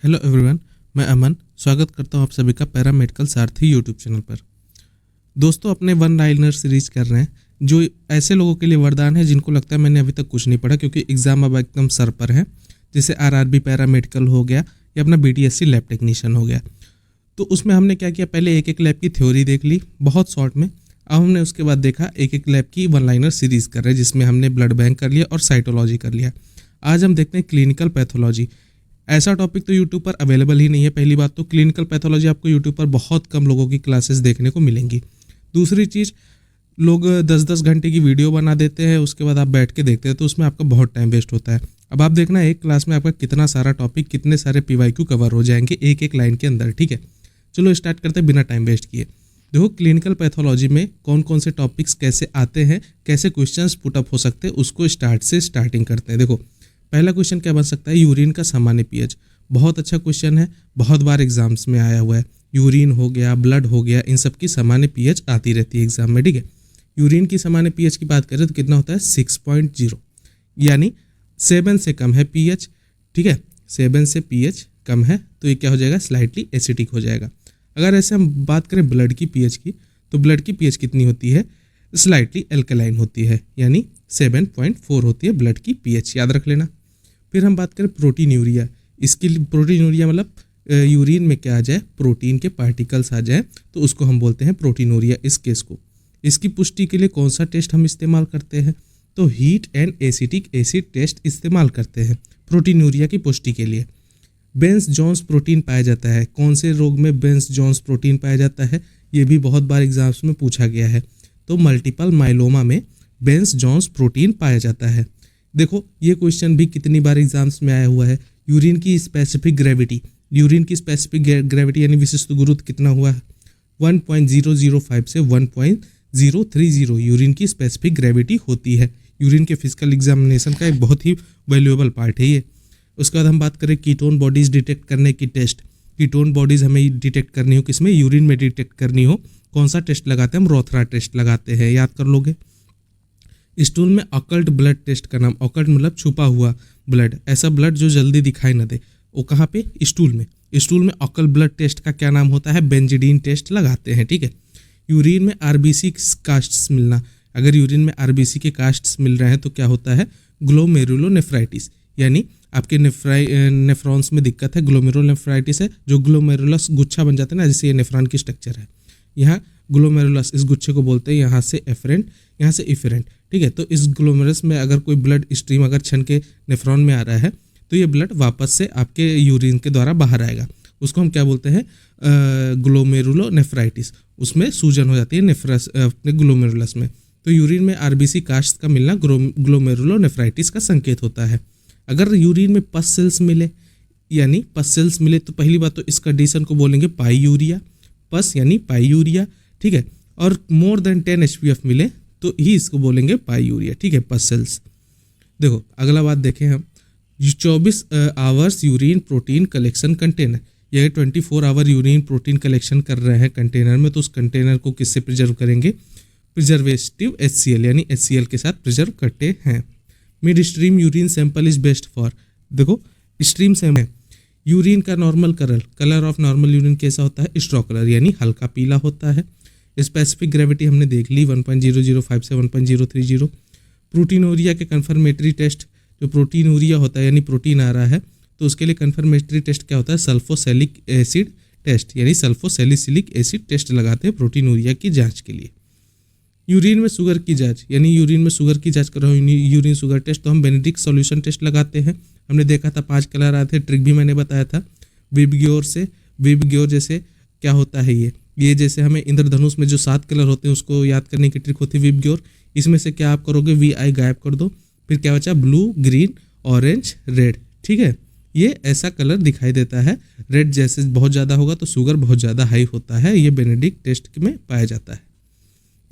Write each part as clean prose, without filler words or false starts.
Hello everyone, मैं अमन स्वागत करता हूं आप सभी का पैरामेडिकल सारथी यूट्यूब चैनल पर। दोस्तों, अपने वन लाइनर सीरीज कर रहे हैं जो ऐसे लोगों के लिए वरदान है जिनको लगता है मैंने अभी तक कुछ नहीं पढ़ा, क्योंकि एग्जाम अब एकदम सर पर है। जैसे आरआरबी पैरामेडिकल हो गया या अपना बीटीएससी लैब टेक्नीशियन हो गया। तो उसमें हमने क्या किया, पहले एक एक लैब की थ्योरी देख ली बहुत शॉर्ट में। अब हमने उसके बाद देखा एक एक लैब की वन लाइनर सीरीज कर रहे हैं, जिसमें हमने ब्लड बैंक कर लिया और साइटोलॉजी कर लिया। आज हम देखते हैं क्लिनिकल पैथोलॉजी। ऐसा टॉपिक तो यूट्यूब पर अवेलेबल ही नहीं है। पहली बात तो क्लिनिकल पैथोलॉजी आपको यूट्यूब पर बहुत कम लोगों की क्लासेस देखने को मिलेंगी। दूसरी चीज़, लोग 10-10 घंटे की वीडियो बना देते हैं, उसके बाद आप बैठ के देखते हैं तो उसमें आपका बहुत टाइम वेस्ट होता है। अब आप देखना एक क्लास में आपका कितना सारा टॉपिक, कितने सारे पीवाईक्यू कवर हो जाएंगे एक एक लाइन के अंदर। ठीक है, चलो स्टार्ट करते हैं बिना टाइम वेस्ट किए। देखो, क्लिनिकल पैथोलॉजी में कौन कौन से टॉपिक्स कैसे आते हैं, कैसे क्वेश्चंस पुटअप हो सकते हैं, उसको स्टार्टिंग करते हैं। देखो, पहला क्वेश्चन क्या बन सकता है, यूरिन का सामान्य पीएच। बहुत अच्छा क्वेश्चन है, बहुत बार एग्जाम्स में आया हुआ है। यूरिन हो गया, ब्लड हो गया, इन सब की सामान्य पीएच आती रहती है एग्जाम में। ठीक है, यूरिन की सामान्य पीएच की बात करें तो कितना होता है 6.0, यानी 7 से कम है पीएच। ठीक है, 7 से पीएच कम है तो ये क्या हो जाएगा, स्लाइटली एसिडिक हो जाएगा। अगर ऐसे हम बात करें ब्लड की पीएच की, तो ब्लड की पीएच कितनी होती है, स्लाइटली एल्कलाइन होती है, यानी 7.4 होती है ब्लड की पीएच, याद रख लेना। फिर हम बात करें प्रोटीनूरिया। इसके लिए प्रोटीनूरिया मतलब यूरिन में क्या आ जाए, प्रोटीन के पार्टिकल्स आ जाए तो उसको हम बोलते हैं प्रोटीनूरिया इस केस को। इसकी पुष्टि के लिए कौन सा टेस्ट हम इस्तेमाल करते हैं, तो heat and acetic acid test इस्तेमाल करते हैं प्रोटीनूरिया की पुष्टि के लिए। बेंस जॉन्स प्रोटीन पाया जाता है, कौन से रोग में बेंस जॉन्स प्रोटीन पाया जाता है, ये भी बहुत बार एग्जाम्स में पूछा गया है। तो मल्टीपल माइलोमा में बेंस जॉन्स प्रोटीन पाया जाता है। देखो, ये क्वेश्चन भी कितनी बार एग्जाम्स में आया हुआ है। यूरिन की स्पेसिफिक ग्रेविटी, यूरिन की स्पेसिफिक ग्रेविटी यानी विशिष्ट गुरुत्व कितना हुआ है, 1.005 से 1.030 यूरिन की स्पेसिफिक ग्रेविटी होती है। यूरिन के फिजिकल एग्जामिनेशन का एक बहुत ही वैल्यूएबल पार्ट है ये। उसके बाद हम बात करें कीटोन बॉडीज़ डिटेक्ट करने की टेस्ट। कीटोन बॉडीज़ हमें डिटेक्ट करनी हो किसमें, यूरिन में डिटेक्ट करनी हो, कौन सा टेस्ट लगाते हैं, हम रोथरा टेस्ट लगाते हैं, याद कर लोगे। स्टूल में ऑकल्ट ब्लड टेस्ट का नाम, ऑकल्ट मतलब छुपा हुआ ब्लड, ऐसा ब्लड जो जल्दी दिखाई न दे, वो कहाँ पे, स्टूल में। स्टूल में ऑकल्ट ब्लड टेस्ट का क्या नाम होता है, बेंजिडीन टेस्ट लगाते हैं। ठीक है, यूरिन में आरबीसी कास्ट्स मिलना, अगर यूरिन में आरबीसी के कास्ट्स मिल रहे हैं तो क्या होता है, ग्लोमेरुलोनेफ्राइटिस, यानी आपके नेफ्रॉन्स में दिक्कत है, ग्लोमेरुलोनेफ्राइटिस है। जो ग्लोमेरुलस गुच्छा बन जाता है ना, जैसे ये नेफ्रॉन की स्ट्रक्चर है, यहाँ ग्लोमेरुलस इस गुच्छे को बोलते हैं, यहाँ से एफरेंट, यहाँ से इफरेंट। ठीक है, तो इस ग्लोमेरुलस में अगर कोई ब्लड स्ट्रीम अगर छन के नेफ्रॉन में आ रहा है तो ये ब्लड वापस से आपके यूरिन के द्वारा बाहर आएगा, उसको हम क्या बोलते हैं, ग्लोमेरुलोनेफ्राइटिस। उसमें सूजन हो जाती है नेफ्रस अपने ग्लोमेरुलस में। तो यूरिन में आरबीसी कास्ट का मिलना ग्लोमेरुलोनेफ्राइटिस का संकेत होता है। अगर यूरिन में पस सेल्स मिले, यानी पस सेल्स मिले, तो पहली बात तो इस कंडीशन को बोलेंगे पाईयूरिया, पस यानी पाईयूरिया। ठीक है, और मोर देन 10 HPF मिले तो ही इसको बोलेंगे पाईयूरिया। ठीक है, पस सेल्स। देखो, अगला बात देखें हम, 24 hours urine protein collection container. ये 24 आवर यूरिन प्रोटीन कलेक्शन कर रहे हैं कंटेनर में, तो उस कंटेनर को किससे प्रिजर्व करेंगे, प्रिजर्वेटिव HCl यानी HCl के साथ प्रिजर्व करते हैं। Mid stream urine sample is best for, देखो स्ट्रीम सैंपल यूरिन का normal colour of normal urine कैसा होता है, स्ट्रॉ कलर यानी हल्का पीला होता है। स्पेसिफिक ग्रेविटी हमने देख ली 1.005 से 1.030। प्रोटीनूरिया के कन्फर्मेटरी टेस्ट, जो प्रोटीनूरिया होता है यानी प्रोटीन आ रहा है तो उसके लिए कन्फर्मेटरी टेस्ट क्या होता है, सल्फोसैलिक एसिड टेस्ट, यानी सल्फोसैलिसिलिक एसिड टेस्ट लगाते हैं प्रोटीनूरिया की जांच के लिए। यूरिन में शुगर की जांच, यानी यूरिन में शुगर की जांच कर रहा हूँ, यूरिन शुगर टेस्ट, तो हम बेनेडिक्ट सॉल्यूशन टेस्ट लगाते हैं। हमने देखा था 5 कलर आए थे, ट्रिक भी मैंने बताया था विबग्योर से। विबग्योर जैसे क्या होता है, ये जैसे हमें इंद्रधनुष में जो 7 कलर होते हैं उसको याद करने की ट्रिक होती है विबग्योर। इसमें से क्या आप करोगे, VI गायब कर दो, फिर क्या बचा, ब्लू, ग्रीन, ऑरेंज, रेड। ठीक है, ये ऐसा कलर दिखाई देता है। रेड जैसे बहुत ज़्यादा होगा तो शुगर बहुत ज़्यादा हाई होता है, ये बेनेडिक्ट टेस्ट में पाया जाता है।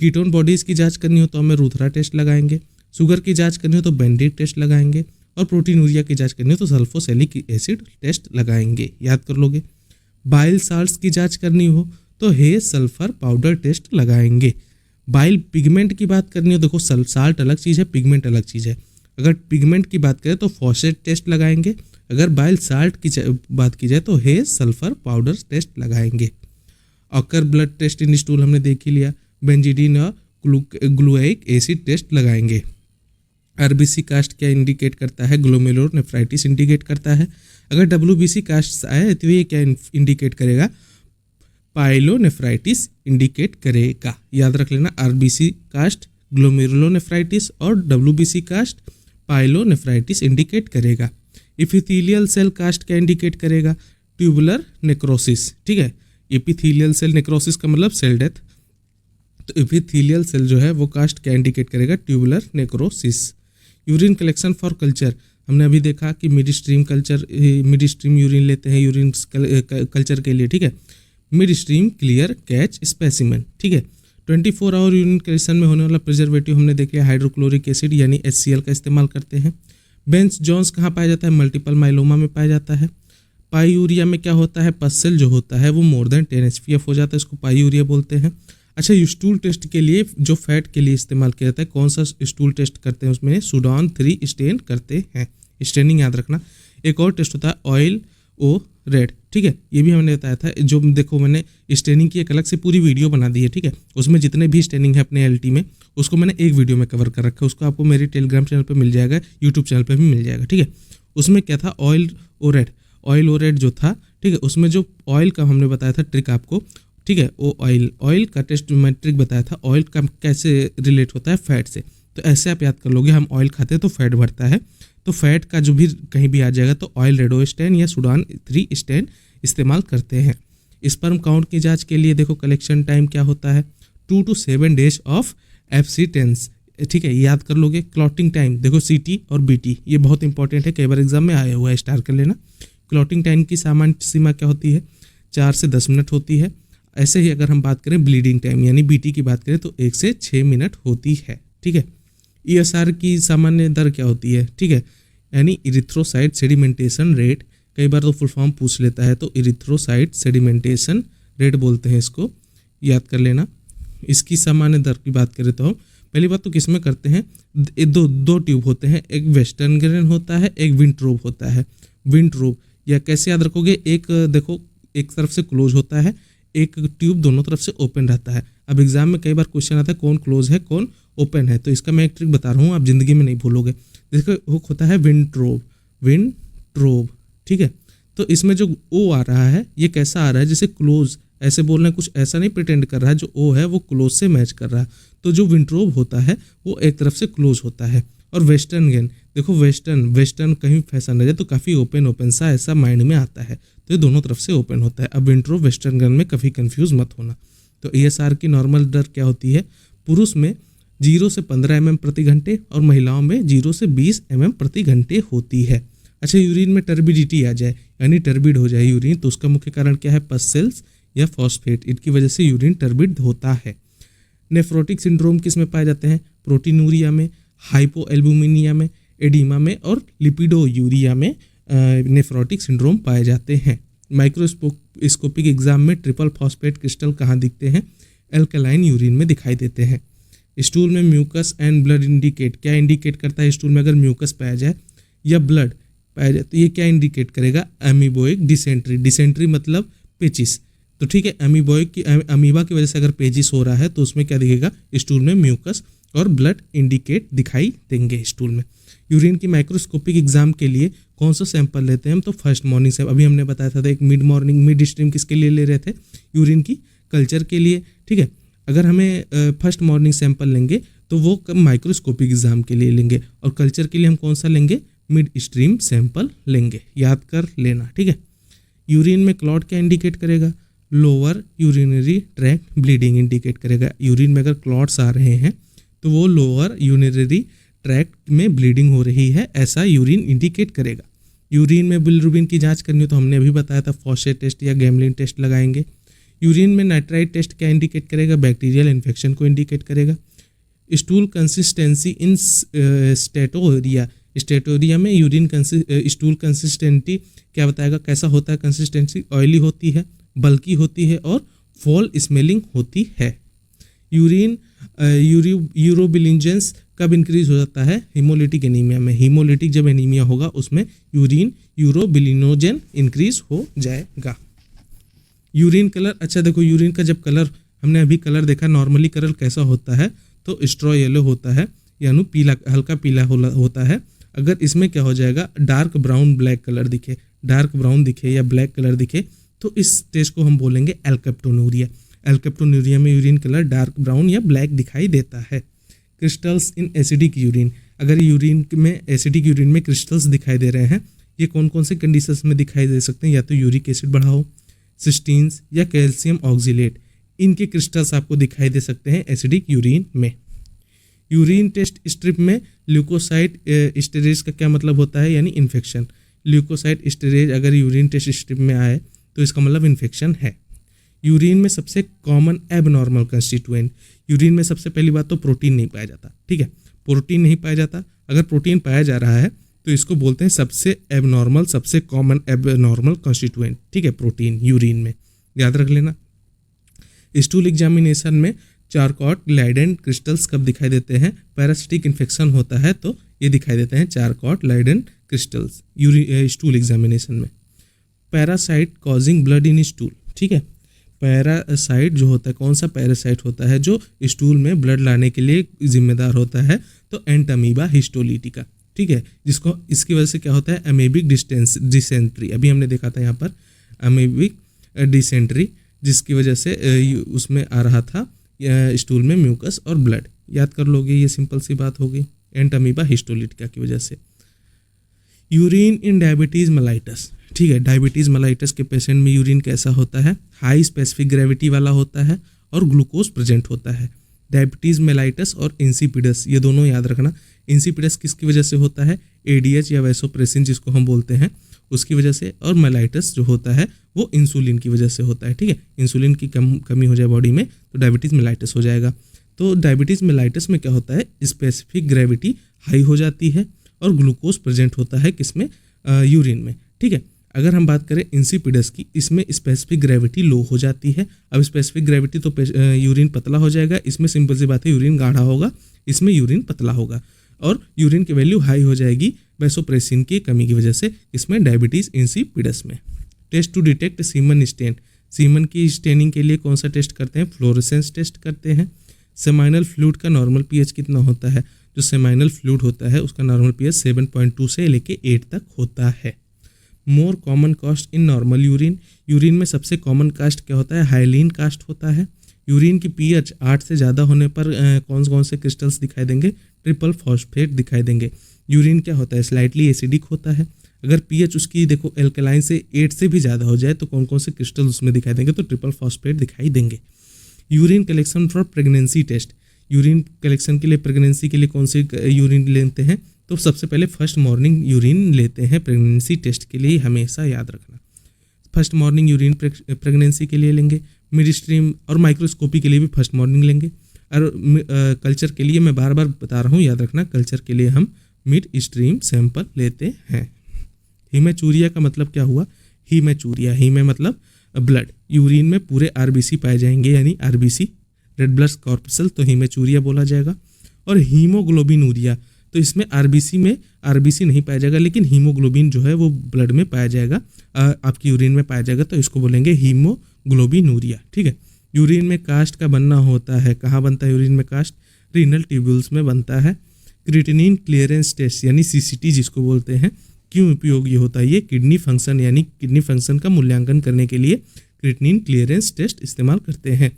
कीटोन बॉडीज़ की जांच करनी हो तो हमें रूथरा टेस्ट लगाएंगे, शुगर की जांच करनी हो तो बेनेडिक्ट टेस्ट लगाएंगे, और प्रोटीनूरिया की जांच करनी हो तो सल्फोसैलिक एसिड टेस्ट लगाएंगे, याद कर लोगे। बाइल साल्ट्स की जांच करनी हो तो हे सल्फर पाउडर टेस्ट लगाएंगे। बाइल पिगमेंट की बात करनी हो, देखो साल्ट अलग चीज़ है, पिगमेंट अलग चीज़ है। अगर पिगमेंट की बात करें तो फॉसेट टेस्ट लगाएंगे, अगर बाइल साल्ट की बात की जाए तो हेज सल्फर पाउडर टेस्ट लगाएंगे। ऑकर ब्लड टेस्ट इन स्टूल हमने देख ही लिया। बेंजीडीन और ग्लूइक एसिड टेस्ट लगाएंगे। आरबीसी कास्ट क्या इंडिकेट करता है? ग्लोमेरुलोनेफ्राइटिस इंडिकेट करता है। अगर डब्ल्यूबीसी कास्ट आए तो ये क्या इंडिकेट करेगा? पाइलोनेफ्राइटिस इंडिकेट करेगा। याद रख लेना, आरबीसी कास्ट ग्लोमेरुलोनेफ्राइटिस और डब्ल्यूबीसी कास्ट पाइलोनेफ्राइटिस इंडिकेट करेगा। इपिथेलियल सेल कास्ट क्या इंडिकेट करेगा? Tubular necrosis. ठीक है, एपिथेलियल सेल नेक्रोसिस का मतलब सेल डेथ, तो एपिथेलियल सेल जो है वो कास्ट क्या इंडिकेट करेगा? Tubular necrosis. Urine collection for culture, हमने अभी देखा कि मिड स्ट्रीम यूरिन लेते हैं यूरिन कल्चर के लिए। ठीक है, mid stream clear catch specimen. ठीक है, 24 आवर यूरिन कलेक्शन में होने वाला प्रिजर्वेटिव हमने देखे हाइड्रोक्लोरिक एसिड यानी HCl का इस्तेमाल करते हैं। बेंच जॉन्स कहाँ पाया जाता है? मल्टीपल माइलोमा में पाया जाता है। पाईयूरिया में क्या होता है? पस सेल जो होता है वो मोर देन 10 HPF हो जाता है, इसको पाईयूरिया बोलते हैं। अच्छा, स्टूल टेस्ट के लिए जो फैट के लिए इस्तेमाल किया जाता है, कौन सा स्टूल टेस्ट करते हैं? उसमें सूडान 3 स्टेन करते हैं। स्टेनिंग याद रखना। एक और टेस्ट होता है ऑयल ओ रेड। ठीक है, ये भी हमने बताया था। जो देखो मैंने स्टेनिंग की एक अलग से पूरी वीडियो बना दी है। ठीक है, उसमें जितने भी स्टेनिंग है अपने LT में उसको मैंने एक वीडियो में कवर कर रखा है। उसको आपको मेरे टेलीग्राम चैनल पर मिल जाएगा, यूट्यूब चैनल पर भी मिल जाएगा। ठीक है, उसमें क्या था? ऑयल ओ रेड जो था। ठीक है, उसमें जो ऑयल का हमने बताया था ट्रिक आपको। ठीक है, वो ऑयल का टेस्ट मैं ट्रिक बताया था। ऑयल का कैसे रिलेट होता है फैट से, तो ऐसे आप याद कर लोगे। हम ऑयल खाते हैं तो फैट बढ़ता है, तो फैट का जो भी कहीं भी आ जाएगा तो ऑयल रेडो स्टेन या सूडान 3 स्टेन इस्तेमाल करते हैं। स्पर्म काउंट की जांच के लिए देखो कलेक्शन टाइम क्या होता है? 2 to 7 डेज ऑफ एब्सिटेंस। ठीक है, याद कर लोगे। क्लॉटिंग टाइम देखो CT और BT, ये बहुत इंपॉर्टेंट है, कई बार एग्जाम में आया हुआ है, स्टार कर लेना। क्लॉटिंग टाइम की सामान्य सीमा क्या होती है? 4 से 10 मिनट होती है। ऐसे ही अगर हम बात करें ब्लीडिंग टाइम यानी BT की बात करें तो 1 से 6 मिनट होती है। ठीक है, ESR की सामान्य दर क्या होती है? ठीक है, यानी इरिथ्रोसाइट सेडिमेंटेशन रेट। कई बार तो फुल फॉर्म पूछ लेता है, तो इरिथ्रोसाइट सेडिमेंटेशन रेट बोलते हैं इसको, याद कर लेना। इसकी सामान्य दर की बात करें तो हम पहली बात तो किस में करते हैं? दो ट्यूब होते हैं, एक वेस्टर्न ग्रेन होता है, एक विंट्रोब होता है। विंट्रोब या कैसे याद रखोगे? एक देखो एक तरफ से क्लोज होता है, एक ट्यूब दोनों तरफ से ओपन रहता है। अब एग्जाम में कई बार क्वेश्चन आता है कौन क्लोज है कौन ओपन है, तो इसका मैं एक ट्रिक बता रहा हूँ, आप जिंदगी में नहीं भूलोगे। देखो हुक होता है विंट्रोब। ठीक है, तो इसमें जो O आ रहा है ये कैसा आ रहा है? जैसे क्लोज ऐसे बोल रहे हैं, कुछ ऐसा नहीं प्रिटेंड कर रहा है। जो O है वो क्लोज से मैच कर रहा है, तो जो विंट्रोब होता है वो एक तरफ से क्लोज होता है। और वेस्टर्न गेन देखो, वेस्टर्न कहीं फैसा न जाए तो काफ़ी ओपन सा ऐसा माइंड में आता है, तो ये दोनों तरफ से ओपन होता है। अब विंट्रोब वेस्टर्न गन में कभी कंफ्यूज मत होना। तो ESR की नॉर्मल दर क्या होती है? पुरुष में 0 से 15 mm प्रति घंटे और महिलाओं में 0 से 20 mm प्रति घंटे होती है। अच्छा, यूरिन में टर्बिडिटी आ जाए यानी टर्बिड हो जाए यूरिन, तो उसका मुख्य कारण क्या है? पस सेल्स या फॉस्फेट, इनकी वजह से यूरिन टर्बिड होता है। नेफ्रोटिक सिंड्रोम किस में पाए जाते हैं? प्रोटीनूरिया में, हाइपोएल्बुमिनिया में, एडिमा में और लिपिडोयूरिया में नेफ्रोटिक सिंड्रोम पाए जाते हैं। माइक्रोस्कोपिक एग्जाम में ट्रिपल फॉस्फेट क्रिस्टल कहाँ दिखते हैं? एल्कलाइन यूरिन में दिखाई देते हैं। स्टूल में म्यूकस एंड ब्लड इंडिकेट क्या इंडिकेट करता है? स्टूल में अगर म्यूकस पाया जाए या ब्लड पाया जाए तो ये क्या इंडिकेट करेगा? अमीबोइक डिसेंट्री। डिसेंट्री मतलब पेचिस, तो ठीक है, अमीबा की वजह से अगर पेचिस हो रहा है तो उसमें क्या दिखेगा? स्टूल में म्यूकस और ब्लड इंडिकेट दिखाई देंगे स्टूल में। यूरिन की माइक्रोस्कोपिक एग्जाम के लिए कौन सा सैंपल लेते हैं हम? तो फर्स्ट मॉर्निंग से अभी हमने बताया था, एक मिड स्ट्रीम किसके लिए ले रहे थे? यूरिन की कल्चर के लिए। ठीक है, अगर हमें फर्स्ट मॉर्निंग सैंपल लेंगे तो वो माइक्रोस्कोपिक एग्जाम के लिए लेंगे, और कल्चर के लिए हम कौन सा लेंगे? मिड स्ट्रीम सैंपल लेंगे, याद कर लेना। ठीक है, यूरिन में क्लॉट क्या इंडिकेट करेगा? Lower urinary tract bleeding indicate करेगा। यूरिन में अगर क्लॉट्स आ रहे हैं तो वो लोअर यूरिनरी ट्रैक्ट में ब्लीडिंग हो रही है, ऐसा यूरिन इंडिकेट करेगा। यूरिन में बिलिरुबिन की जांच करनी हो तो हमने अभी बताया था फॉस्फेट टेस्ट या गैमलिन टेस्ट लगाएंगे। यूरिन में नाइट्राइट टेस्ट क्या इंडिकेट करेगा? बैक्टीरियल इन्फेक्शन को इंडिकेट करेगा। स्टूल कंसिस्टेंसी इन स्टेटोरिया में यूरिन स्टूल कंसिस्टेंसी क्या बताएगा? कैसा होता है कंसिस्टेंसी? ऑयली होती है, बल्की होती है और फॉल स्मेलिंग होती है। यूरिन यूरोबिलिंजेंस कब इंक्रीज हो जाता है? हीमोलिटिक एनीमिया में। हीमोलिटिक जब एनीमिया होगा उसमें यूरिन यूरोबिलिनोजन इंक्रीज हो जाएगा। यूरिन कलर, अच्छा देखो यूरिन का जब कलर हमने अभी कलर देखा, नॉर्मली कलर कैसा होता है तो स्ट्रॉ येलो होता है, यानी पीला, हल्का पीला होता है। अगर इसमें क्या हो जाएगा, डार्क ब्राउन ब्लैक कलर दिखे, डार्क ब्राउन दिखे या ब्लैक कलर दिखे तो इस स्टेज को हम बोलेंगे एल्केप्टोनूरिया। एल्केप्टोनूरिया में यूरिन कलर डार्क ब्राउन या ब्लैक दिखाई देता है। क्रिस्टल्स इन एसिडिक यूरिन, अगर यूरिन में एसिडिक यूरिन में क्रिस्टल्स दिखाई दे रहे हैं, ये कौन कौन से कंडीशंस में दिखाई दे सकते हैं? या तो यूरिक एसिड बढ़ा हो, सिस्टीन्स या कैल्शियम ऑक्सीलेट, इनके क्रिस्टल्स आपको दिखाई दे सकते हैं एसिडिक यूरिन में। यूरिन टेस्ट स्ट्रिप में ल्यूकोसाइट स्टेरेज का क्या मतलब होता है? यानी इन्फेक्शन। ल्यूकोसाइट स्टेरेज अगर यूरिन टेस्ट स्ट्रिप में आए तो इसका मतलब इन्फेक्शन है। यूरिन में सबसे कॉमन एबनॉर्मल कंस्टिट्यूएंट, यूरिन में सबसे पहली बात तो प्रोटीन नहीं पाया जाता, ठीक है, प्रोटीन नहीं पाया जाता। अगर प्रोटीन पाया जा रहा है तो इसको बोलते हैं सबसे एबनॉर्मल, सबसे कॉमन एबनॉर्मल कंस्टिट्यूएंट, ठीक है, प्रोटीन यूरिन में, याद रख लेना। स्टूल एग्जामिनेशन में चारकॉट लाइडेन क्रिस्टल्स कब दिखाई देते हैं? पैरासिटिक इन्फेक्शन होता है तो ये दिखाई देते हैं चारकॉट लाइडेन क्रिस्टल्स स्टूल एग्जामिनेशन में। Parasite causing blood in stool, ठीक है, पैरासाइट जो होता है, कौन सा पैरासाइट होता है जो स्टूल में ब्लड लाने के लिए जिम्मेदार होता है? तो एंटामीबा हिस्टोलिटिका, ठीक है, जिसको इसकी वजह से क्या होता है? अमेबिक डिसेंट्री, अभी हमने देखा था यहाँ पर अमेबिक डिसेंट्री, जिसकी वजह से उसमें आ रहा था स्टूल में म्यूकस और ब्लड, याद कर लोगे, ये सिंपल सी बात होगी, एंटामीबा हिस्टोलिटिका की वजह से। यूरिन इन डायबिटीज़ मेलाइटस, ठीक है, डायबिटीज़ मेलाइटस के पेशेंट में यूरिन कैसा होता है? हाई स्पेसिफिक ग्रेविटी वाला होता है और ग्लूकोज प्रेजेंट होता है। डायबिटीज़ मेलाइटस और इंसिपिडस, ये दोनों याद रखना। इंसिपिडस किसकी वजह से होता है? एडीएच या वैसोप्रेसिन जिसको हम बोलते हैं उसकी वजह से, और मेलाइटस जो होता है वो इंसुलिन की वजह से होता है, ठीक है, इंसुलिन की कमी हो जाए बॉडी में तो डायबिटीज़ मेलाइटस हो जाएगा। तो डायबिटीज़ मेलाइटस में क्या होता है? स्पेसिफिक ग्रेविटी हाई हो जाती है और ग्लूकोज प्रेजेंट होता है किसमें? यूरिन में, ठीक है। अगर हम बात करें इंसिपिडस की, इसमें स्पेसिफिक ग्रेविटी लो हो जाती है। अब स्पेसिफिक ग्रेविटी तो यूरिन पतला हो जाएगा, इसमें सिंपल सी बात है यूरिन गाढ़ा होगा, इसमें यूरिन पतला होगा और यूरिन की वैल्यू हाई हो जाएगी वैसोप्रेसिन की कमी की वजह से, इसमें डायबिटीज़ इंसिपिडस में। Test to detect semen stain, semen की स्टेनिंग के लिए कौन सा टेस्ट करते हैं? फ्लोरेसेंस टेस्ट करते हैं। सेमाइनल फ्लूइड का नॉर्मल पीएच कितना होता है? जो सेमाइनल फ्लूइड होता है उसका नॉर्मल पीएच 7.2 से लेके 8 तक होता है। More common cast in normal urine, urine में सबसे कॉमन कास्ट क्या होता है? हाइलीन कास्ट होता है। यूरिन की पीएच 8 से ज़्यादा होने पर कौन से क्रिस्टल्स दिखाई देंगे? ट्रिपल फॉस्फेट दिखाई देंगे। यूरिन क्या होता है? स्लाइटली एसिडिक होता है। अगर पीएच उसकी देखो एल्कलाइन से 8 से भी ज़्यादा हो जाए तो कौन से क्रिस्टल उसमें दिखाई देंगे? तो ट्रिपल फॉस्फेट दिखाई देंगे। Urine collection for pregnancy test, urine collection के लिए प्रेगनेंसी के लिए कौन सी यूरिन लेते हैं? तो सबसे पहले फर्स्ट मॉर्निंग यूरिन लेते हैं प्रेगनेंसी टेस्ट के लिए, हमेशा याद रखना। फर्स्ट मॉर्निंग यूरिन प्रेगनेंसी के लिए लेंगे, मिड स्ट्रीम और माइक्रोस्कोपी के लिए भी फर्स्ट मॉर्निंग लेंगे, और कल्चर के लिए मैं बार बार बता रहा हूँ, याद रखना, कल्चर के लिए हम मिड स्ट्रीम सैंपल लेते हैं। हीमेचूरिया का मतलब क्या हुआ? हीमेचूरिया, हीमे मतलब ब्लड, यूरिन में पूरे आरबीसी पाए जाएंगे, यानी आरबीसी रेड ब्लड कॉर्पसल, तो हीमेचूरिया बोला जाएगा। और हीमोग्लोबिनूरिया, तो इसमें आरबीसी में आरबीसी नहीं पाया जाएगा, लेकिन हीमोग्लोबिन जो है वो ब्लड में पाया जाएगा, आपकी यूरिन में पाया जाएगा, तो इसको बोलेंगे हीमोग्लोबिनूरिया, ठीक है। यूरिन में कास्ट का बनना होता है, कहाँ बनता है यूरिन में कास्ट? रीनल ट्यूब्यूल्स में बनता है। क्रिएटिनिन क्लियरेंस टेस्ट यानी सीसीटी जिसको बोलते हैं, क्यों उपयोगी होता है? ये किडनी फंक्शन यानी किडनी फंक्शन का मूल्यांकन करने के लिए क्रिएटिनिन क्लियरेंस टेस्ट इस्तेमाल करते हैं।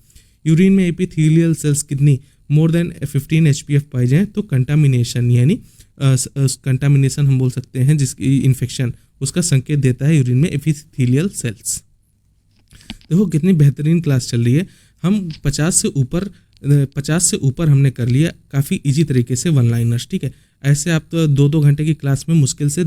यूरिन में एपिथेलियल सेल्स कितनी मोर देन 15 HPF पाए जाएँ तो कंटामिनेशन, यानी कंटामिनेशन हम बोल सकते हैं, जिसकी इन्फेक्शन उसका संकेत देता है यूरिन में एपिथेलियल सेल्स। देखो कितनी बेहतरीन क्लास चल रही है, हम 50 से ऊपर हमने कर लिया काफ़ी इजी तरीके से वन लाइनर्स, ठीक है। ऐसे आप तो 2-2 घंटे की क्लास में मुश्किल से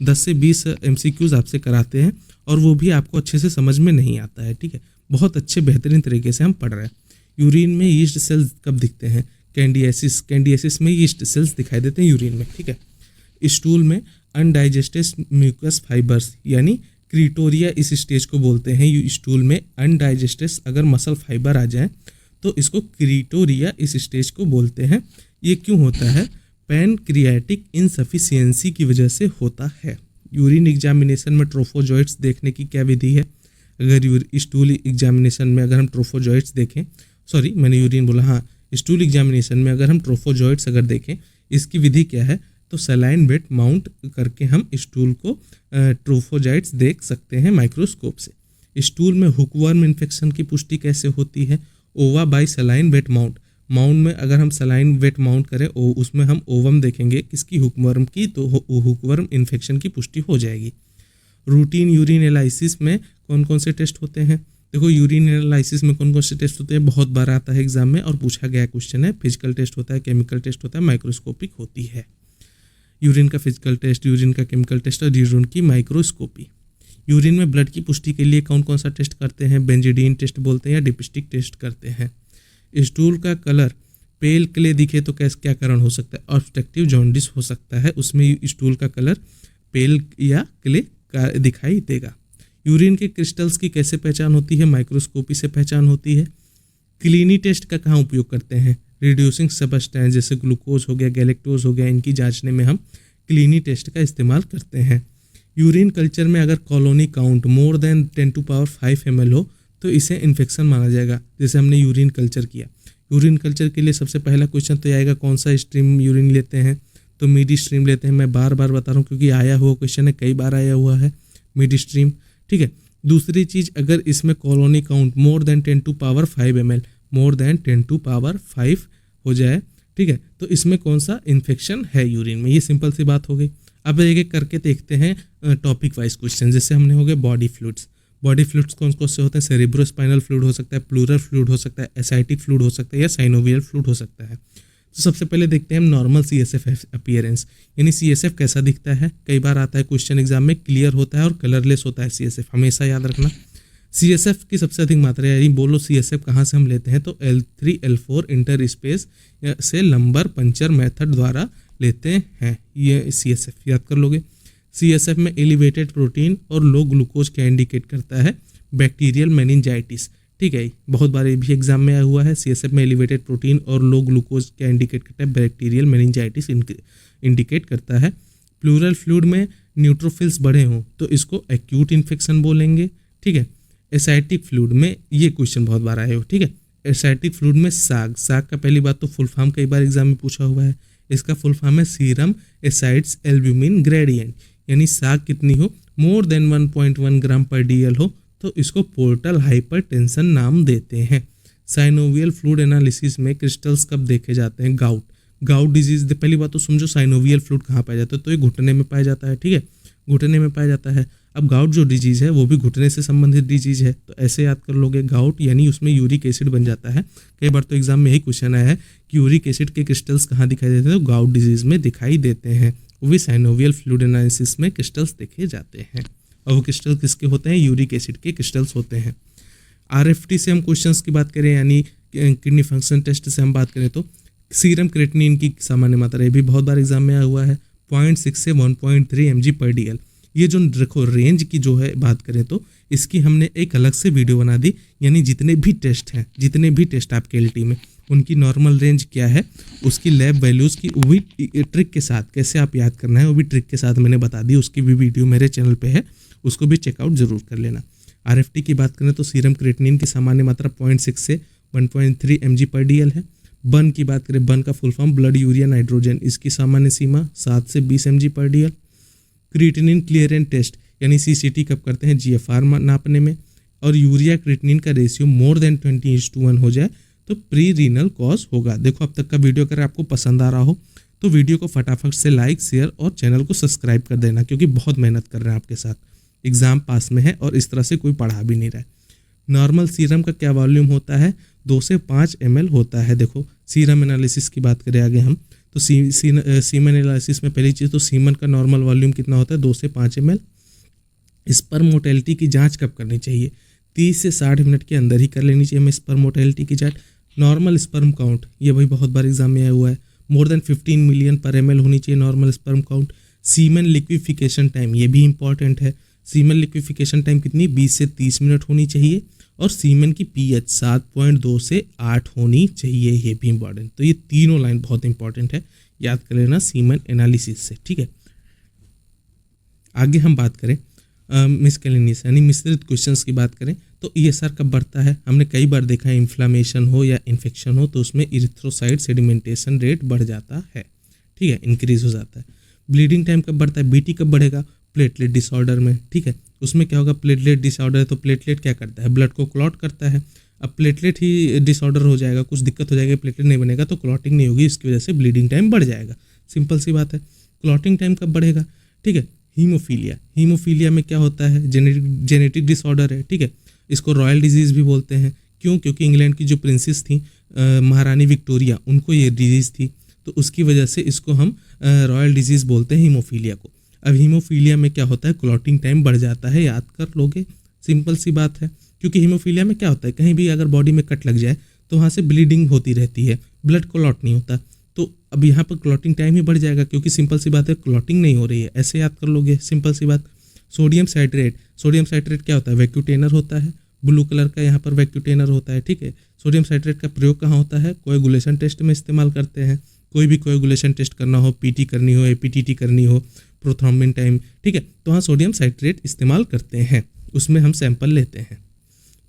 10 से 20 MCQs आपसे कराते हैं और वो भी आपको अच्छे से समझ में नहीं आता है, ठीक है। बहुत अच्छे बेहतरीन तरीके से हम पढ़ रहे हैं। यूरिन में यीस्ट सेल्स कब दिखते हैं? कैंडियासिस में यीस्ट सेल्स दिखाई देते हैं यूरिन में, ठीक है। स्टूल में अनडाइजेस्टेड म्यूकस फाइबर्स यानी क्रीटोरिया इस स्टेज को बोलते हैं। स्टूल में अनडाइजेस्टेड अगर मसल फाइबर आ जाए तो इसको क्रीटोरिया इस स्टेज को बोलते हैं। ये क्यों होता है? पैनक्रियाटिक इनसफिशियंसी की वजह से होता है। यूरिन एग्जामिनेशन में ट्रोफोजॉइट्स देखने की क्या विधि है? अगर स्टूल एग्जामिनेशन में अगर हम ट्रोफोजॉइट्स देखें, सॉरी मैंने यूरिन बोला, हाँ, स्टूल एग्जामिनेशन में अगर हम ट्रोफोजॉइट्स अगर देखें, इसकी विधि क्या है? तो सलाइन वेट माउंट करके हम स्टूल को ट्रोफोजॉइट्स देख सकते हैं माइक्रोस्कोप से। स्टूल में हुकवर्म इन्फेक्शन की पुष्टि कैसे होती है? Ova by saline wet mount. Mount में अगर हम सलाइन वेट माउंट करें उसमें हम ओवम देखेंगे किसकी? हुकवर्म की, तो हुकवर्म इन्फेक्शन की पुष्टि हो जाएगी। रूटीन यूरिन एनालिसिस में कौन कौन से टेस्ट होते हैं? देखो यूरिन एनालिसिस में कौन कौन से टेस्ट होते हैं, बहुत बार आता है एग्जाम में और पूछा गया क्वेश्चन है। फिजिकल टेस्ट होता है, केमिकल टेस्ट होता है, माइक्रोस्कोपिक होती है। यूरिन का फिजिकल टेस्ट, यूरिन का केमिकल टेस्ट और यूरिन की माइक्रोस्कोपी। यूरिन में ब्लड की पुष्टि के लिए कौन कौन सा टेस्ट करते हैं? बेंजीडीन टेस्ट बोलते हैं या डिपिस्टिक टेस्ट करते हैं। स्टूल का कलर पेल क्ले दिखे तो कैसे क्या कारण हो सकता है? ऑब्स्ट्रक्टिव जॉन्डिस हो सकता है, उसमें स्टूल का कलर पेल या क्ले का दिखाई देगा। यूरिन के क्रिस्टल्स की कैसे पहचान होती है? माइक्रोस्कोपी से पहचान होती है। क्लीनी टेस्ट का कहाँ उपयोग करते हैं? रिड्यूसिंग सब्सटेंस जैसे ग्लूकोज हो गया, गैलेक्टोज हो गया, इनकी जांचने में हम क्लीनी टेस्ट का इस्तेमाल करते हैं। यूरिन कल्चर में अगर colony count more than 10⁵ ml हो तो इसे इन्फेक्शन माना जाएगा। जैसे हमने यूरिन कल्चर किया, यूरिन कल्चर के लिए सबसे पहला क्वेश्चन तो आएगा कौन सा स्ट्रीम यूरिन लेते हैं? तो मिड स्ट्रीम लेते हैं। मैं बार बार बता रहा हूँ क्योंकि आया हुआ क्वेश्चन है, कई बार आया हुआ है मिड स्ट्रीम, ठीक है। दूसरी चीज़, अगर इसमें colony count more than 10⁵ ml, more than 10⁵ हो जाए, ठीक है, तो इसमें कौन सा इन्फेक्शन है यूरिन में। ये सिंपल सी बात हो गई। अब एक एक करके देखते हैं टॉपिक वाइज क्वेश्चन। जैसे हमने हो गए बॉडी फ्लूइड्स। बॉडी फ्लूइड्स कौन कौन से होते हैं? सेरेब्रोस्पाइनल फ्लूइड हो सकता है, प्लूरल फ्लूइड हो सकता है, एसाइटिक फ्लूइड हो सकता है या साइनोवियल फ्लूइड हो सकता है। तो सबसे पहले देखते हैं हम नॉर्मल CSF अपीयरेंस, यानी CSF कैसा दिखता है। कई बार आता है क्वेश्चन एग्जाम में, क्लियर होता है और कलरलेस होता है CSF, हमेशा याद रखना। CSF की सबसे अधिक मात्रा, यानी बोलो CSF कहाँ से हम लेते हैं? तो L3 L4 इंटर स्पेस से लंबर पंचर मेथड द्वारा लेते हैं। ये CSF याद कर लोगे। CSF में एलिवेटेड प्रोटीन और लो ग्लूकोज क्या इंडिकेट करता है? बैक्टीरियल मेनिंजाइटिस, ठीक है, बहुत बार ये भी एग्जाम में आया हुआ है। CSF में एलिवेटेड प्रोटीन और लो ग्लूकोज क्या इंडिकेट करता है? बैक्टीरियल मेनिंजाइटिस इंडिकेट करता है। प्लूरल फ्लूइड में न्यूट्रोफिल्स बढ़े हों तो इसको एक्यूट इन्फेक्शन बोलेंगे, ठीक है। एसाइटिक फ्लूइड में, ये क्वेश्चन बहुत बार आए हो, ठीक है। एसाइटिक फ्लूइड में साग का पहली बात तो फुल फॉर्म कई बार एग्जाम में पूछा हुआ है। इसका फुल फॉर्म है सीरम एसाइड्स एल्ब्यूमिन ग्रेडियंट, यानी साग कितनी हो? मोर देन 1.1 ग्राम पर DL हो तो इसको पोर्टल हाइपरटेंशन नाम देते हैं। साइनोवियल फ्लूइड एनालिसिस में क्रिस्टल्स कब देखे जाते हैं? Gout disease. पहली बात तो समझो साइनोवियल फ्लूइड कहाँ पाया जाता है, तो ये घुटने में पाया जाता है, ठीक है, घुटने में पाया जाता है। अब गाउट जो डिजीज़ है वो भी घुटने से संबंधित डिजीज़ है, तो ऐसे याद कर लोगे गाउट, यानी उसमें यूरिक एसिड बन जाता है। कई बार तो एग्जाम में यही क्वेश्चन आया है कि यूरिक एसिड के क्रिस्टल्स कहाँ दिखाई देते हैं? तो गाउट डिजीज़ में दिखाई देते हैं। वो भी साइनोवियल फ्लूइड एनालिसिस में क्रिस्टल्स देखे जाते हैं, और वो क्रिस्टल किसके होते हैं? यूरिक एसिड के क्रिस्टल्स होते हैं। RFT से हम क्वेश्चंस की बात करें, यानी किडनी फंक्शन टेस्ट से हम बात करें, तो सीरम क्रेटिनिन की सामान्य मात्रा, ये भी बहुत बार एग्जाम में आया हुआ है, 0.6 से 1.3 mg/dl। ये जो देखो रेंज की जो है बात करें तो इसकी हमने एक अलग से वीडियो बना दी, यानी जितने भी टेस्ट आपके LT में, उनकी नॉर्मल रेंज क्या है, उसकी लैब वैल्यूज़ की वो भी ट्रिक के साथ कैसे आप याद करना है, वो भी ट्रिक के साथ मैंने बता दी। उसकी भी वीडियो मेरे चैनल पे है, उसको भी चेकआउट जरूर कर लेना। RFT की बात करें तो सीरम क्रेटिनिन की सामान्य मात्रा 0.6 से 1.3 mg/dl है। बर्न की बात करें, बर्न का full form blood urea nitrogen, इसकी सामान्य सीमा 7 से 20 mg/dl। क्रिएटिनिन क्लियरेंस टेस्ट यानी CCT कब करते हैं? GFR नापने में। और यूरिया क्रिएटिनिन का रेशियो मोर देन 20:1 हो जाए तो प्री रीनल कॉज होगा। देखो अब तक का वीडियो अगर आपको पसंद आ रहा हो तो वीडियो को फटाफट से लाइक, शेयर और चैनल को सब्सक्राइब कर देना, क्योंकि बहुत मेहनत कर रहे हैं आपके साथ, एग्जाम पास में है और इस तरह से कोई पढ़ा भी नहीं रहा है। नॉर्मल सीरम का क्या वॉल्यूम होता है? 2 से 5 ml होता है। देखो सीरम एनालिसिस की बात करें आगे हम, तो सीमन एनालिसिस में पहली चीज़ तो सीमन का नॉर्मल वॉल्यूम कितना होता है? 2 से 5 ml। स्पर्म मोटेलिटी की जांच कब करनी चाहिए? 30 से 60 मिनट के अंदर ही कर लेनी चाहिए हमें स्पर्म मोटेलिटी की जांच। नॉर्मल स्पर्म काउंट, ये भाई बहुत बार एग्जाम में आया हुआ है, मोर देन 15 मिलियन पर ml होनी चाहिए normal sperm count. Semen liquefaction time, ये भी इंपॉर्टेंट है। सीमन लिक्विफिकेशन टाइम कितनी? 20 से 30 मिनट होनी चाहिए। और सीमेन की पीएच 7.2 से 8 होनी चाहिए, ये भी इंपॉर्टेंट। तो ये तीनों लाइन बहुत इंपॉर्टेंट है, याद कर लेना सीमेन एनालिसिस से, ठीक है। आगे हम बात करें मिसकेलेनियस यानी मिश्रित क्वेश्चंस की बात करें तो ईएसआर कब बढ़ता है। हमने कई बार देखा है इन्फ्लामेशन हो या इन्फेक्शन हो तो उसमें इरिथ्रोसाइट सेडिमेंटेशन रेट बढ़ जाता है, ठीक है, इंक्रीज हो जाता है। ब्लीडिंग टाइम कब बढ़ता है, बीटी कब बढ़ेगा, प्लेटलेट डिसऑर्डर में, ठीक है। उसमें क्या होगा, प्लेटलेट डिसऑर्डर है तो प्लेटलेट क्या करता है, ब्लड को क्लॉट करता है। अब प्लेटलेट ही डिसऑर्डर हो जाएगा, कुछ दिक्कत हो जाएगी, प्लेटलेट नहीं बनेगा तो क्लॉटिंग नहीं होगी, इसकी वजह से ब्लीडिंग टाइम बढ़ जाएगा, सिंपल सी बात है। क्लॉटिंग टाइम कब बढ़ेगा, ठीक है। हीमोफीलिया में क्या होता है, जेनेटिक डिसऑर्डर है, ठीक है। इसको रॉयल डिजीज़ भी बोलते हैं, क्यों, क्योंकि इंग्लैंड की जो प्रिंसेस थी महारानी विक्टोरिया, उनको ये डिजीज़ थी, तो उसकी वजह से इसको हम रॉयल डिजीज़ बोलते हैं हीमोफीलिया को। अब हीमोफीलिया में क्या होता है, क्लॉटिंग टाइम बढ़ जाता है, याद कर लोगे, सिंपल सी बात है। क्योंकि हीमोफीलिया में क्या होता है, कहीं भी अगर बॉडी में कट लग जाए तो वहाँ से ब्लीडिंग होती रहती है, ब्लड क्लॉट नहीं होता, तो अब यहाँ पर क्लॉटिंग टाइम ही बढ़ जाएगा, क्योंकि सिंपल सी बात है क्लॉटिंग नहीं हो रही है, ऐसे याद कर लोगे, सिंपल सी बात। सोडियम साइट्रेट क्या होता है, वैक्यूटेनर होता है, ब्लू कलर का यहाँ पर वैक्यूटेनर होता है, ठीक है। सोडियम साइट्रेट का प्रयोग कहाँ होता है, कोएगुलेशन टेस्ट में इस्तेमाल करते हैं, कोई भी कोएगुलेशन टेस्ट करना हो, पीटी करनी हो, एपीटीटी करनी हो, प्रोथ्रोम्बिन टाइम, ठीक है, तो वहाँ सोडियम साइट्रेट इस्तेमाल करते हैं, उसमें हम सैंपल लेते हैं।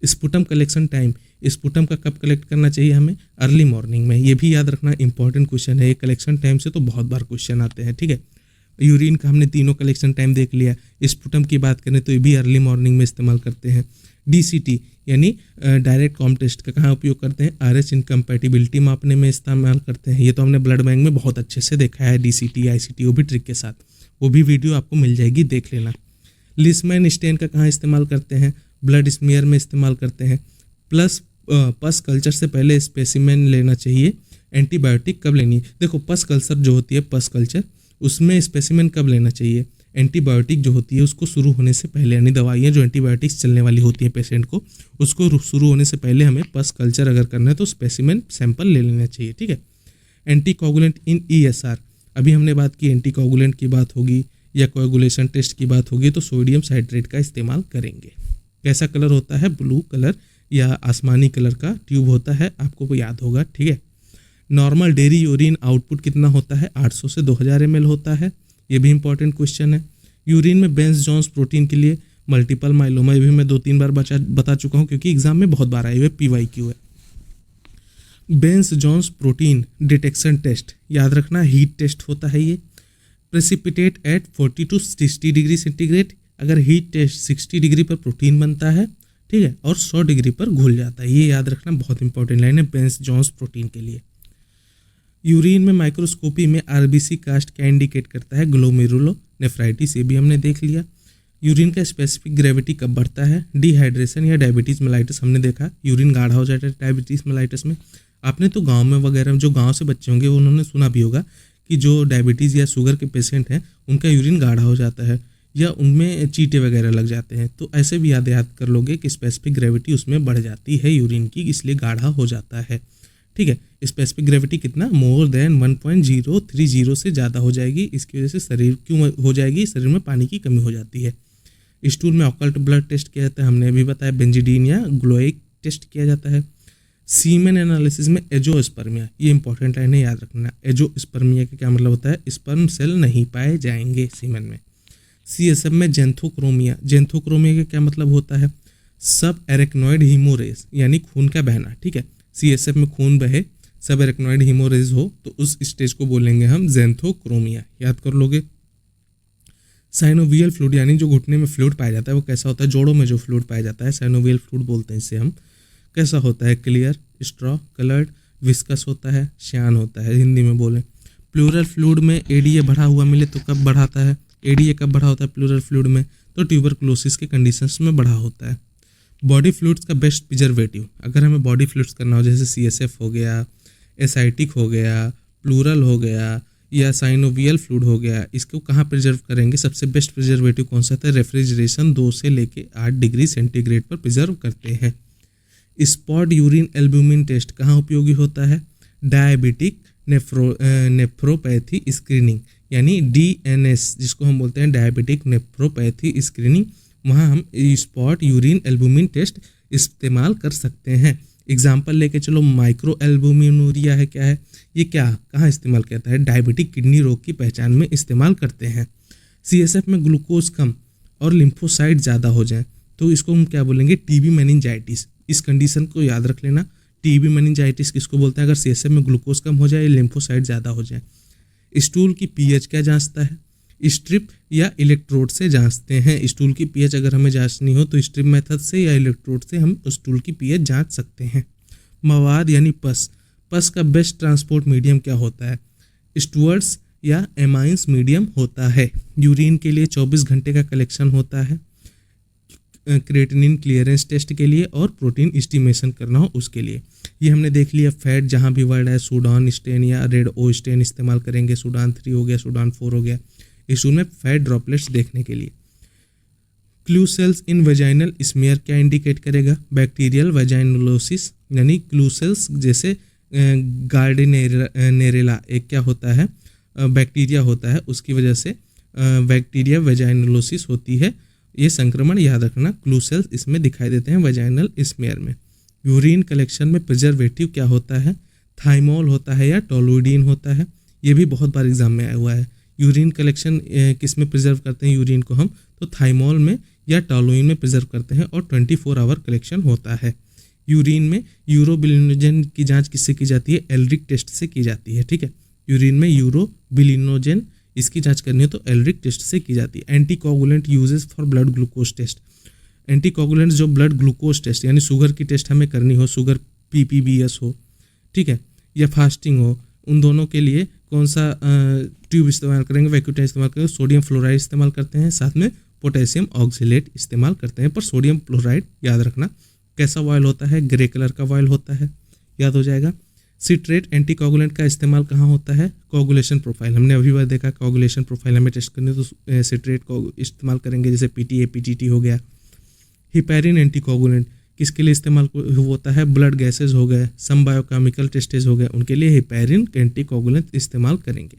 स्पुटम कलेक्शन टाइम, स्पुटम का कब कलेक्ट करना चाहिए हमें, अर्ली मॉर्निंग में, ये भी याद रखना, इंपॉर्टेंट क्वेश्चन है ये। कलेक्शन टाइम से तो बहुत बार क्वेश्चन आते हैं, ठीक है। यूरिन का हमने तीनों कलेक्शन टाइम देख लिया, स्पुटम की बात करें तो ये भी अर्ली मॉर्निंग में इस्तेमाल करते हैं। डीसीटी यानी डायरेक्ट कॉम टेस्ट का कहाँ उपयोग करते हैं, आरएच इनकम्पैटिबिलिटी मापने में इस्तेमाल करते हैं, ये तो हमने ब्लड बैंक में बहुत अच्छे से देखा है, डीसीटी आईसीटी, वो भी ट्रिक के साथ, वो भी वीडियो आपको मिल जाएगी, देख लेना। लिस्मैन स्टेन का कहाँ इस्तेमाल करते हैं, ब्लड स्मीयर में इस्तेमाल करते हैं। प्लस पस कल्चर से पहले स्पेसिमेन लेना चाहिए। एंटीबायोटिक कब लेनी है, देखो पस कल्चर जो होती है, पस कल्चर, उसमें स्पेसिमेन कब लेना चाहिए, एंटीबायोटिक जो होती है उसको शुरू होने से पहले, यानी दवाइयाँ जो एंटीबायोटिक्स चलने वाली होती है पेशेंट को, उसको शुरू होने से पहले हमें पस कल्चर अगर करना है तो स्पेसिमेन सैंपल ले लेना चाहिए, ठीक है। एंटीकोगुलेंट इन ईएसआर, अभी हमने बात की, एंटीकोगुलेंट की बात होगी या कोएगुलेशन टेस्ट की बात होगी तो सोडियम साइट्रेट का इस्तेमाल करेंगे। कैसा कलर होता है, ब्लू कलर या आसमानी कलर का ट्यूब होता है, आपको याद होगा, ठीक है। नॉर्मल डेयरी यूरिन आउटपुट कितना होता है, 800 से 2000 ml होता है, ये भी इंपॉर्टेंट क्वेश्चन है। यूरिन में बेंस जॉन्स प्रोटीन के लिए मल्टीपल माइलोमा, ये भी मैं 2-3 बार बता चुका हूँ क्योंकि एग्जाम में बहुत बार आए हुए, PYQ है। Bence Jones protein detection test, याद रखना, हीट टेस्ट होता है ये। Precipitate at 40 to 60 degree centigrade, अगर हीट टेस्ट 60 डिग्री पर प्रोटीन बनता है, ठीक है, और 100 डिग्री पर घुल जाता है, ये याद रखना, बहुत इंपॉर्टेंट लाइन है बेंस जॉन्स प्रोटीन के लिए। यूरिन में माइक्रोस्कोपी में आरबीसी कास्ट क्या इंडिकेट करता है, ग्लोमेरुलोनेफ्राइटिस, ये भी हमने देख लिया। यूरिन का स्पेसिफिक ग्रेविटी कब बढ़ता है, डिहाइड्रेशन या डायबिटीज़ मेलाइटिस, हमने देखा यूरिन गाढ़ा हो जाता है डायबिटीज़ मेलाइटिस में। आपने तो गांव में वगैरह जो गांव से बच्चे होंगे उन्होंने सुना भी होगा कि जो डायबिटीज़ या शुगर के पेशेंट हैं उनका यूरिन गाढ़ा हो जाता है या उनमें चीटे वगैरह लग जाते हैं, तो ऐसे भी याद कर लोगे कि स्पेसिफिक ग्रेविटी उसमें बढ़ जाती है यूरिन की, इसलिए गाढ़ा हो जाता है, ठीक है। स्पेसिफिक ग्रेविटी कितना, मोर देन 1.030 से ज़्यादा हो जाएगी, इसकी वजह से शरीर क्यों हो जाएगी, शरीर में पानी की कमी हो जाती है। स्टूल में ऑकल्ट ब्लड टेस्ट किया जाता है, हमने अभी बताया, बेंजीडीन या ग्लोइक टेस्ट किया जाता है। सीमेन एनालिसिस में एजोस्पर्मिया, ये इंपॉर्टेंट लाइन है, याद रखना, एजोस्पर्मिया का क्या मतलब होता है, स्पर्म सेल नहीं पाए जाएंगे सीमेन में। CSF में जेंथोक्रोमिया का क्या मतलब होता है, सब एरेक्नॉइड हीमोरेज, यानी खून का बहना, ठीक है। CSF में खून बहे, सब एरेक्नॉइड हीमोरेज हो तो उस स्टेज को बोलेंगे हम जेंथोक्रोमिया, याद कर लोगे। साइनोवियल फ्लूइड, यानी जो घुटने में फ्लूइड पाया जाता है वो कैसा होता है, जोड़ों में जो फ्लूइड पाया जाता है साइनोवियल फ्लूइड बोलते हैं इसे हम। कैसा होता है, क्लियर, स्ट्रॉ कलर्ड, विस्कस होता है, श्यान होता है, हिंदी में बोलें। प्लूरल फ्लूइड में ADA बढ़ा हुआ मिले तो कब बढ़ाता है, ADA कब बढ़ा होता है प्लूरल फ्लूइड में, तो ट्यूबरकुलोसिस के कंडीशंस में बढ़ा होता है। बॉडी फ्लूइड्स का बेस्ट प्रिजर्वेटिव, अगर हमें बॉडी फ्लूइड्स करना हो, जैसे CSF हो गया, एसाइटिक हो गया, प्लूरल हो गया या साइनोवियल फ्लूइड हो गया, इसको कहाँ प्रिजर्व करेंगे, सबसे बेस्ट प्रिजर्वेटिव कौन सा है, रेफ्रिजरेशन 2 से लेके 8 डिग्री सेंटीग्रेड पर प्रिजर्व करते हैं। स्पॉट यूरिन एल्ब्यूमिन टेस्ट कहाँ उपयोगी होता है, डायबिटिक नेफ्रोपैथी स्क्रीनिंग, यानी DNS जिसको हम बोलते हैं डायबिटिक नेफ्रोपैथी स्क्रीनिंग, वहाँ हम स्पॉट यूरिन एल्ब्यूमिन टेस्ट इस्तेमाल कर सकते हैं। एग्जाम्पल लेके चलो, माइक्रो एल्बुमिनूरिया है, क्या है ये, क्या कहाँ इस्तेमाल करता है, डायबिटिक किडनी रोग की पहचान में इस्तेमाल करते हैं। CSF में ग्लूकोज कम और लिम्फोसाइट ज़्यादा हो जाए तो इसको हम क्या बोलेंगे, टीबी मेनिंजाइटिस। इस कंडीशन को याद रख लेना, टीबी मेनिंजाइटिस किसको बोलते हैं, अगर CSF में ग्लूकोज कम हो जाए, लिम्फोसाइट ज़्यादा हो जाए। स्टूल की पीएच क्या जांचता है, स्ट्रिप या इलेक्ट्रोड से जांचते हैं। स्टूल की पीएच अगर हमें जांचनी हो तो स्ट्रिप मेथड से या इलेक्ट्रोड से हम स्टूल की पीएच जांच सकते हैं। मवाद यानी पस का बेस्ट ट्रांसपोर्ट मीडियम क्या होता है, स्टूअर्ड्स या एमाइंस मीडियम होता है। यूरिन के लिए 24 घंटे का कलेक्शन होता है, क्रिएटिनिन क्लियरेंस टेस्ट के लिए और प्रोटीन एस्टिमेशन करना हो उसके लिए। ये हमने देख लिया। फैट जहाँ भी वर्ड है, सूडान स्टेन या रेड ओ स्टेन इस्तेमाल करेंगे। सूडान 3 हो गया, सूडान 4 हो गया, इशू में फैट ड्रॉपलेट्स देखने के लिए। क्लू सेल्स इन वेजाइनल स्मीयर क्या इंडिकेट करेगा, बैक्टीरियल वेजाइनोलोसिस, यानी क्लू सेल्स जैसे गार्डिनेरेला एक क्या होता है, बैक्टीरिया होता है, उसकी वजह से बैक्टीरिया वेजाइनोलोसिस होती है। ये संक्रमण याद रखना, क्लू सेल्स इसमें दिखाई देते हैं वेजाइनल स्मीयर में। यूरिन कलेक्शन में प्रिजर्वेटिव क्या होता है, थाइमोल होता है या टोलुइडिन होता है। ये भी बहुत बार एग्जाम में आया हुआ है। यूरिन कलेक्शन किस में प्रिजर्व करते हैं यूरिन को हम, तो थाइमोल में या टोलुइन में प्रिजर्व करते हैं और 24 आवर कलेक्शन होता है। यूरिन में यूरोबिलिनोजन की जांच किससे की जाती है, एल्ड्रिक टेस्ट से की जाती है। ठीक है, यूरिन में यूरोबिलिनोजन इसकी जांच करनी है तो एल्ड्रिक टेस्ट से की जाती है। Anticoagulant uses for blood glucose test, anticoagulant जो ब्लड ग्लूकोज टेस्ट यानी शुगर की टेस्ट हमें करनी हो, शुगर PPBS हो, ठीक है, या फास्टिंग हो, उन दोनों के लिए कौन सा ट्यूब इस्तेमाल करेंगे, वैक्यूम इस्तेमाल करेंगे, सोडियम फ्लोराइड इस्तेमाल करते हैं, साथ में पोटेशियम ऑक्सीलेट इस्तेमाल करते हैं। पर सोडियम फ्लोराइड याद रखना कैसा ऑयल होता है, ग्रे कलर का ऑयल होता है, याद हो जाएगा। सिट्रेट एंटीकोगुलेंट का इस्तेमाल कहाँ होता है, कोगुलेशन प्रोफाइल, हमने अभी बार देखा कोगुलेशन प्रोफाइल हमें टेस्ट करनी है तो सिट्रेट को इस्तेमाल करेंगे, जैसे PTA PTT हो गया। हिपैरिन एंटीकोगुलेंट किसके लिए इस्तेमाल होता है, ब्लड गैसेज हो गए, सम बायोकेमिकल टेस्टेज हो गए, उनके लिए हिपैरिन एंटीकोगुलेंट इस्तेमाल करेंगे।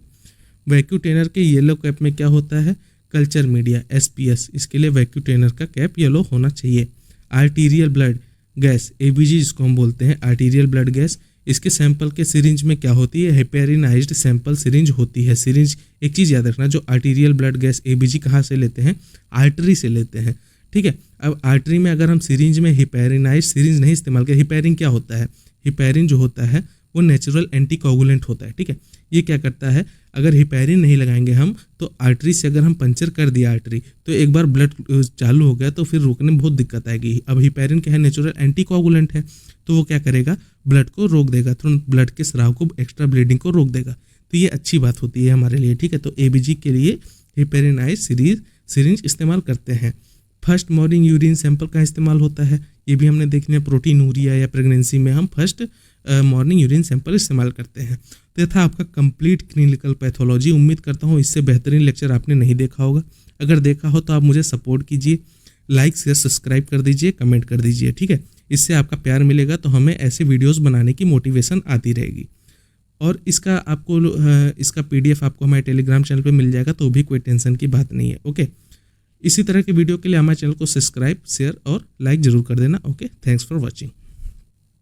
वैक्यूटेनर के येलो कैप में क्या होता है, कल्चर मीडिया SPS, इसके लिए वैक्यूटेनर का कैप येलो होना चाहिए। आर्टीरियल ब्लड गैस ABG जिसको हम बोलते हैं, आर्टीरियल ब्लड गैस, इसके सैंपल के सिरिंज में क्या होती है, हेपेरिनाइज्ड सैंपल सिरिंज होती है। सिरिंज एक चीज़ याद रखना, जो आर्टीरियल ब्लड गैस ABG कहाँ से लेते हैं, आर्टरी से लेते हैं। ठीक है, अब आर्टरी में अगर हम सिरिंज में हिपेरिनाइज्ड सिरिंज नहीं इस्तेमाल करें, हिपेरिन क्या होता है, हिपेरिन जो होता है वो नेचुरल एंटीकोगुलेंट होता है। ठीक है, ये क्या करता है, अगर हिपेरिन नहीं लगाएंगे हम तो आर्टरी से अगर हम पंचर कर दिया आर्टरी तो एक बार ब्लड चालू हो गया तो फिर रोकने में बहुत दिक्कत आएगी। अब हिपेरिन क्या है, नेचुरल एंटीकोगुलेंट है, तो वो क्या करेगा, ब्लड को रोक देगा, तुरंत ब्लड के स्राव को, एक्स्ट्रा ब्लीडिंग को रोक देगा। तो ये अच्छी बात होती है हमारे लिए। ठीक है, तो ABG के लिए हिपेरिनाइज्ड सिरिंज इस्तेमाल करते हैं। फर्स्ट मॉर्निंग यूरिन सैंपल का इस्तेमाल होता है, ये भी हमने देखने, प्रोटीनूरिया या प्रेगनेंसी में हम फर्स्ट मॉर्निंग यूरिन सैंपल इस्तेमाल करते हैं। तो ये था आपका कंप्लीट क्लिनिकल पैथोलॉजी। उम्मीद करता हूँ इससे बेहतरीन लेक्चर आपने नहीं देखा होगा। अगर देखा हो तो आप मुझे सपोर्ट कीजिए, लाइक शेयर सब्सक्राइब कर दीजिए, कमेंट कर दीजिए। ठीक है, इससे आपका प्यार मिलेगा तो हमें ऐसे वीडियोस बनाने की मोटिवेशन आती रहेगी। और इसका आपको इसका PDF आपको हमारे टेलीग्राम चैनल पे मिल जाएगा, तो भी कोई टेंशन की बात नहीं है। ओके, इसी तरह के वीडियो के लिए हमारे चैनल को सब्सक्राइब शेयर और लाइक जरूर कर देना। Okay, thanks for watching.